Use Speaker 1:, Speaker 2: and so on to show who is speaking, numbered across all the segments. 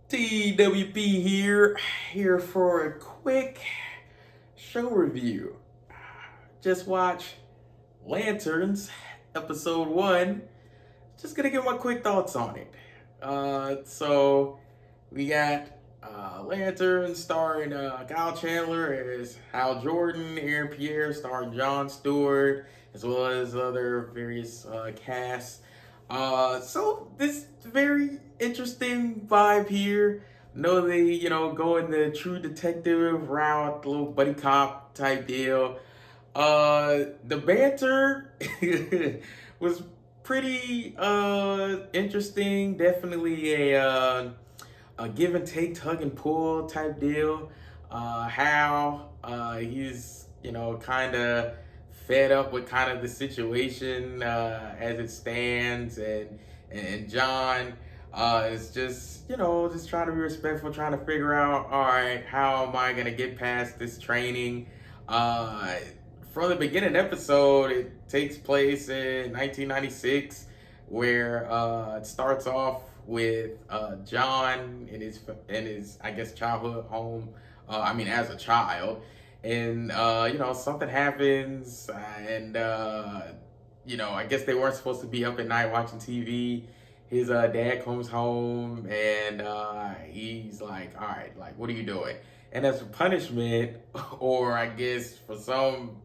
Speaker 1: TWP here for a quick show review. Just watch Lanterns, episode 1. Just gonna give my quick thoughts on it. So we got Lanterns starring Kyle Chandler as Hal Jordan, Aaron Pierre starring Jon Stewart, as well as other various casts. So this very interesting vibe here. Know they, go in the true detective route, little buddy cop type deal. The banter was pretty interesting. Definitely a give and take, tug and pull type deal. How he's kind of fed up with kind of the situation as it stands, and John is just just trying to be respectful, trying to figure out, all right, how am I gonna get past this training? Uh, from the beginning episode, it takes place in 1996, where it starts off with John in his I guess childhood home. As a child, and something happens, and I guess they weren't supposed to be up at night watching TV. His dad comes home, and he's like, "All right, like, what are you doing?" And as a punishment, or I guess for some,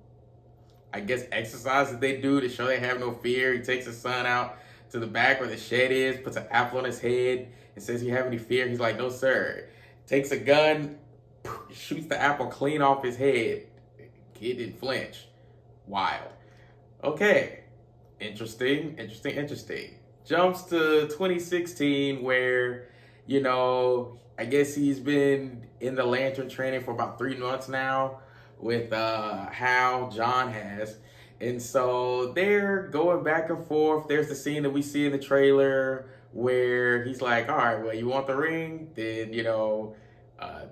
Speaker 1: exercise that they do to show they have no fear, he takes his son out to the back where the shed is, puts an apple on his head, and says, "You have any fear?" He's like, "No, sir." Takes a gun, shoots the apple clean off his head. Kid didn't flinch. Wild. Okay. Interesting. Jumps to 2016, where, I guess he's been in the Lantern training for about 3 months now with Hal, John has. And so they're going back and forth. There's the scene that we see in the trailer where he's like, all right, well, you want the ring? Then,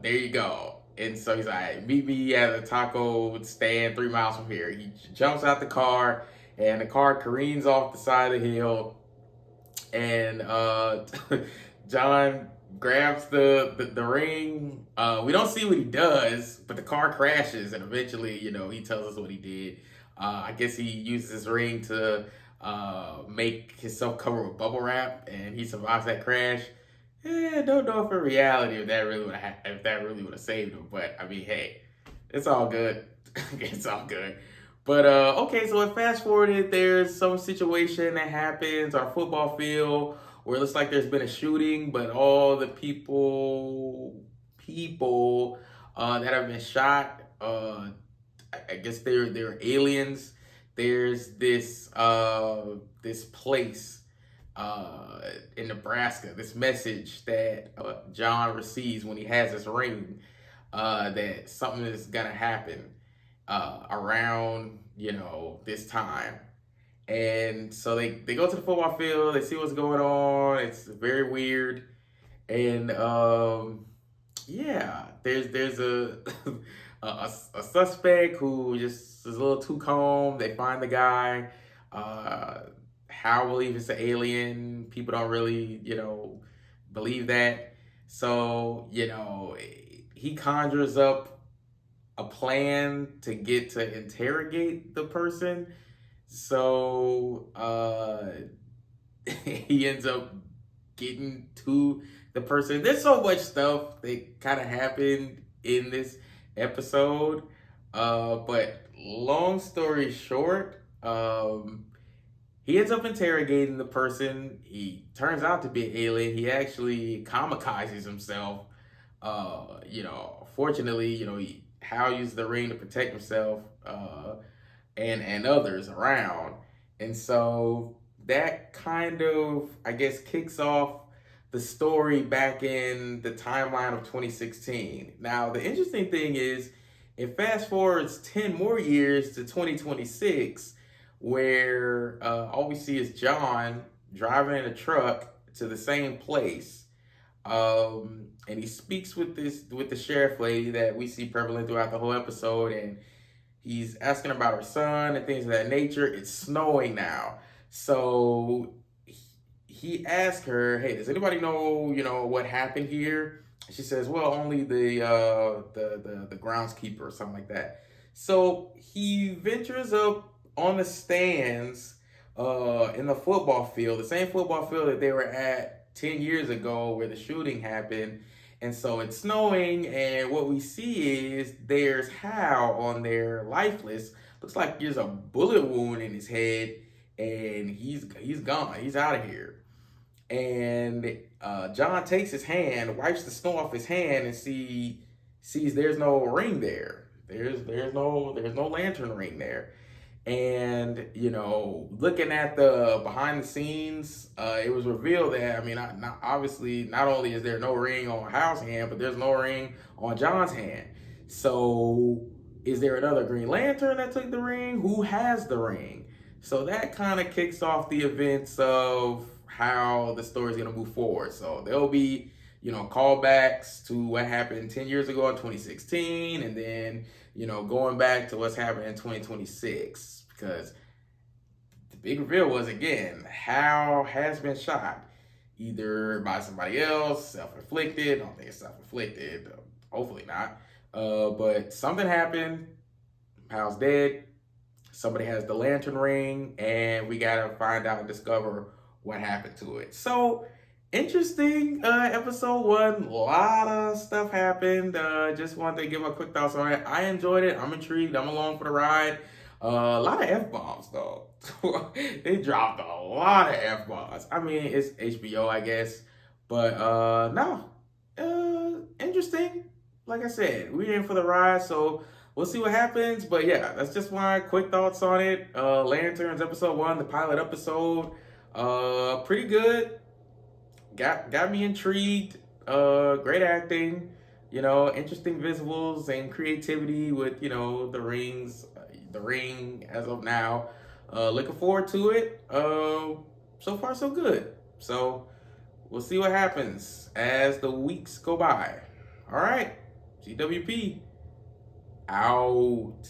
Speaker 1: there you go. And so he's like, meet me at a taco stand 3 miles from here. He jumps out the car, and the car careens off the side of the hill. And John grabs the ring. We don't see what he does, but the car crashes, and eventually, he tells us what he did. I guess he uses his ring to make himself cover with bubble wrap, and he survives that crash. Don't know if in reality if that really would have saved him, but I mean, hey, it's all good. It's all good. But okay, so it fast forwarded. There's some situation that happens on a football field where it looks like there's been a shooting, but all the people that have been shot, I guess they're aliens. There's this place in Nebraska, this message that John receives when he has this ring, that something is gonna happen around this time. And so they go to the football field, they see what's going on. It's very weird. And there's a, a suspect who just is a little too calm. They find the guy. How believe it's an alien. People don't really, believe that. So, he conjures up a plan to get to interrogate the person. So he ends up getting to the person. There's so much stuff that kind of happened in this episode. But long story short, he ends up interrogating the person. He turns out to be an alien. He actually kamikazes himself. Fortunately, Hal used the ring to protect himself and others around. And so that kind of, I guess, kicks off the story back in the timeline of 2016. Now, the interesting thing is, it fast forwards 10 more years to 2026, where all we see is John driving in a truck to the same place. And he speaks with the sheriff lady that we see prevalent throughout the whole episode, and he's asking about her son and things of that nature. It's snowing now, so he asked her, "Hey, does anybody know, what happened here?" She says, "Well, only the groundskeeper or something like that." So he ventures up on the stands in the football field, the same football field that they were at 10 years ago where the shooting happened. And so it's snowing, and what we see is there's Hal on there, lifeless. Looks like there's a bullet wound in his head, and he's gone. He's out of here. And John takes his hand, wipes the snow off his hand, and sees there's no ring there. There's no lantern ring there. And looking at the behind the scenes, it was revealed that obviously not only is there no ring on Hal's hand, but there's no ring on John's hand. So is there another Green Lantern that took the ring? Who has the ring? So that kind of kicks off the events of how the story is going to move forward. So there'll be, callbacks to what happened 10 years ago in 2016, and then, going back to what's happening in 2026, because the big reveal was, again, Hal has been shot, either by somebody else, self-inflicted. I don't think it's self-inflicted. Hopefully not. But something happened. Hal's dead. Somebody has the lantern ring, and we gotta find out and discover what happened to it. So interesting episode one. A lot of stuff happened. Just wanted to give a quick thoughts on it. I enjoyed it. I'm intrigued. I'm along for the ride. A lot of F-bombs though. They dropped a lot of F-bombs. I mean, it's HBO, I guess. But no. Interesting. Like I said, we're in for the ride, so we'll see what happens. But yeah, that's just my quick thoughts on it. Lanterns episode one, the pilot episode. Pretty good. Got me intrigued. Great acting. Interesting visuals and creativity with, the ring as of now. Looking forward to it. So far so good. So we'll see what happens as the weeks go by. All right. GWP out.